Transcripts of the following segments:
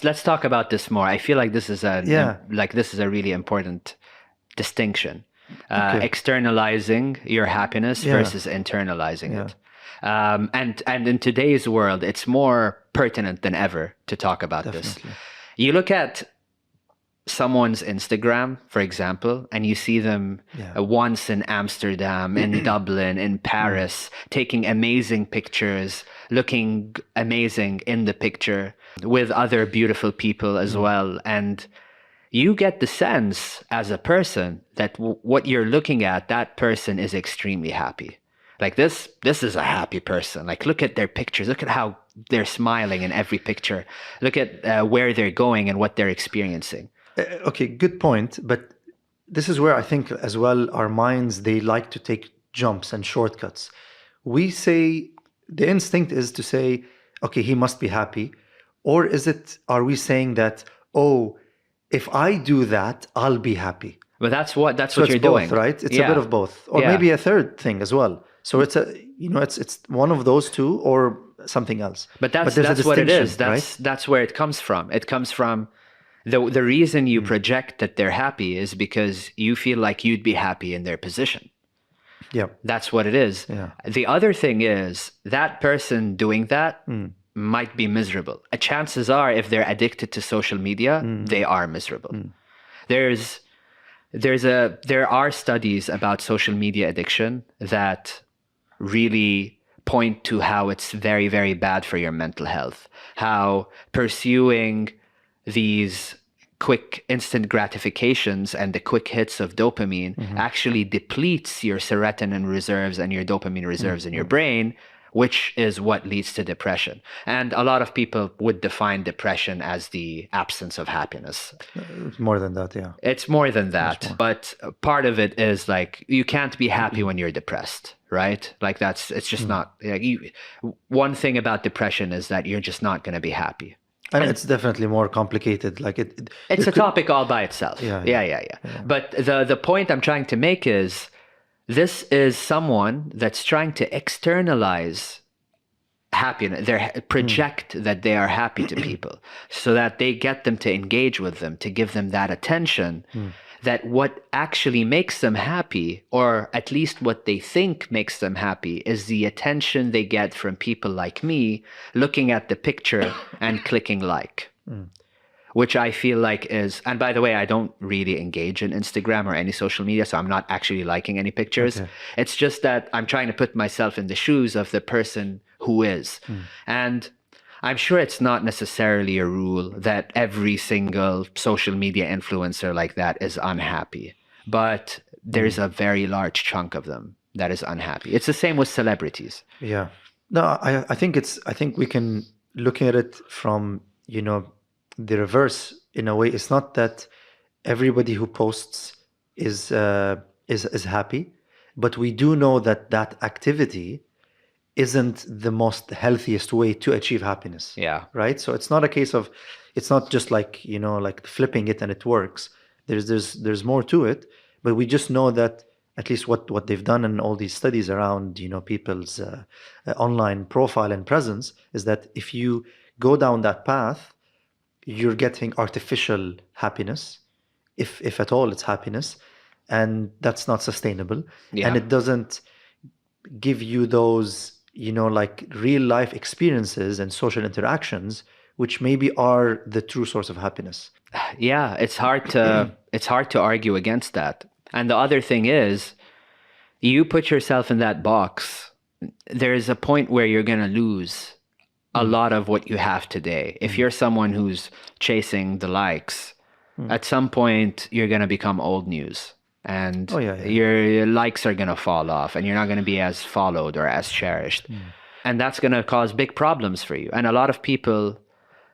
let's talk about this more. I feel like this is Yeah. a really important distinction. Okay. Externalizing your happiness Yeah. versus internalizing Yeah. it. And in today's world, it's more pertinent than ever to talk about this. Definitely. You look at someone's Instagram, for example, and you see them Yeah. once in Amsterdam, in Dublin, in Paris, taking amazing pictures, looking amazing in the picture with other beautiful people as well. And you get the sense as a person that what you're looking at, that person is extremely happy. Like this is a happy person. Like, look at their pictures. Look at how they're smiling in every picture. Look at where they're going and what they're experiencing. Okay, good point. But this is where I think as well our minds, they like to take jumps and shortcuts. We say the instinct is to say, okay, he must be happy. Or are we saying that, oh, if I do that, I'll be happy? But that's what So you're it's both, doing, right? It's a Yeah. bit of both. Or Yeah. maybe a third thing as well. So it's one of those two or something else. But that's there's a what it distinction, is. That's where it comes from. It comes from the reason you project that they're happy is because you feel like you'd be happy in their position. Yeah. That's what it is. Yeah. The other thing is that person doing that might be miserable. Chances are, if they're addicted to social media, they are miserable. There are studies about social media addiction that really point to how it's very, very bad for your mental health. How pursuing these quick instant gratifications and the quick hits of dopamine actually depletes your serotonin reserves and your dopamine reserves in your brain, which is what leads to depression. And a lot of people would define depression as the absence of happiness. It's more than that, yeah. It's more than that. But part of it is like, you can't be happy when you're depressed, right? Like it's just not, like one thing about depression is that you're just not going to be happy. And it's definitely more complicated. Like it's a topic all by itself. Yeah. But the point I'm trying to make is, this is someone that's trying to externalize happiness. They project that they are happy to people so that they get them to engage with them, to give them that attention. That what actually makes them happy, or at least what they think makes them happy, is the attention they get from people like me looking at the picture and clicking like. Which I feel like is, and by the way, I don't really engage in Instagram or any social media, so I'm not actually liking any pictures. Okay. It's just that I'm trying to put myself in the shoes of the person who is. And I'm sure it's not necessarily a rule that every single social media influencer like that is unhappy, but there's a very large chunk of them that is unhappy. It's the same with celebrities. Yeah. No, I think we can look at it from, the reverse in a way. It's not that everybody who posts is happy, but we do know that activity isn't the most healthiest way to achieve happiness. Yeah. Right. So it's not a case of, it's not just like, like flipping it and it works. There's more to it, but we just know that at least what they've done in all these studies around, people's online profile and presence is that if you go down that path, you're getting artificial happiness, if at all it's happiness, and that's not sustainable. Yeah. And it doesn't give you those, like real life experiences and social interactions, which maybe are the true source of happiness. Yeah, it's hard to argue against that. And the other thing is, you put yourself in that box, there's a point where you're going to lose a lot of what you have today. If you're someone who's chasing the likes, at some point you're going to become old news. And your likes are going to fall off, and you're not going to be as followed or as cherished. And that's going to cause big problems for you. And a lot of people,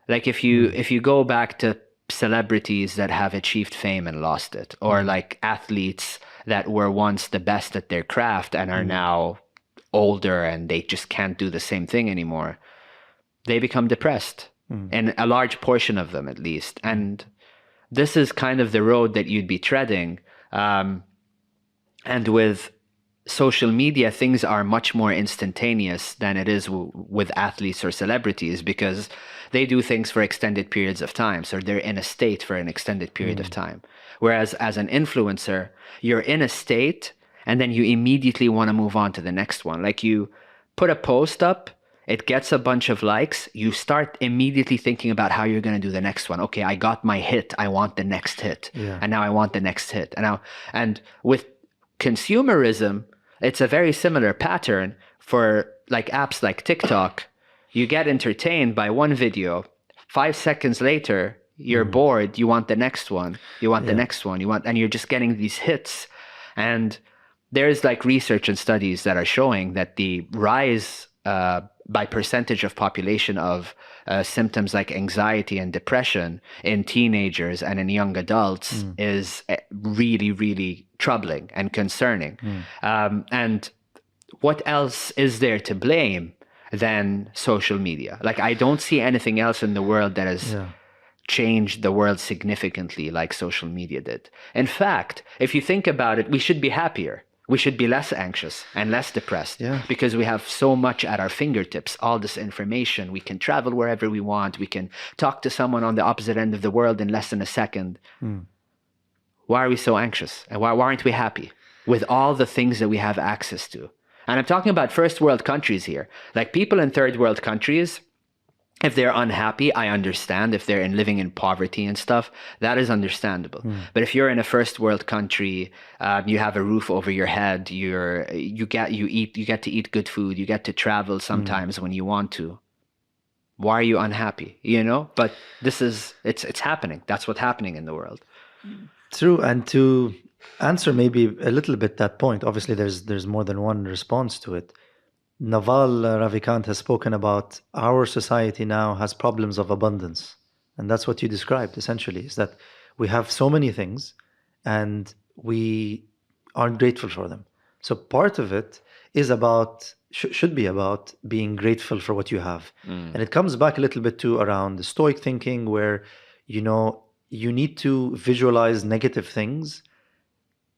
like if you go back to celebrities that have achieved fame and lost it, or like athletes that were once the best at their craft and are now older and they just can't do the same thing anymore, they become depressed, and a large portion of them at least. And this is kind of the road that you'd be treading. And with social media, things are much more instantaneous than it is with athletes or celebrities, because they do things for extended periods of time. So they're in a state for an extended period of time. Whereas as an influencer, you're in a state and then you immediately want to move on to the next one. Like, you put a post up, it gets a bunch of likes, you start immediately thinking about how you're going to do the next one. Okay, I got my hit, I want the next hit. Yeah. And now I want the next hit. And with consumerism, it's a very similar pattern. For like apps like TikTok, you get entertained by one video, 5 seconds later you're bored, you want the next one, you want the next one, and you're just getting these hits. And there's like research and studies that are showing that the rise by percentage of population of symptoms like anxiety and depression in teenagers and in young adults is really, really troubling and concerning. And what else is there to blame than social media? Like, I don't see anything else in the world that has changed the world significantly like social media did. In fact, if you think about it, we should be happier. We should be less anxious and less depressed because we have so much at our fingertips, all this information. We can travel wherever we want. We can talk to someone on the opposite end of the world in less than a second. Why are we so anxious? And why aren't we happy with all the things that we have access to? And I'm talking about first world countries here. Like, people in third world countries, if they're unhappy, I understand. If they're living in poverty and stuff, that is understandable. But if you're in a first world country, you have a roof over your head, you get to eat good food, you get to travel sometimes when you want to. Why are you unhappy? You know? But it's happening. That's what's happening in the world. True. And to answer maybe a little bit that point, obviously there's more than one response to it. Naval Ravikant has spoken about our society now has problems of abundance. And that's what you described, essentially, is that we have so many things and we aren't grateful for them. So part of it is about, should be about being grateful for what you have. And it comes back a little bit to around the Stoic thinking where, you know, you need to visualize negative things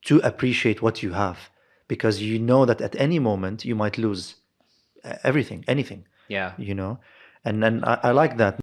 to appreciate what you have, because you know that at any moment you might lose everything, anything, Yeah. you know. And then I like that.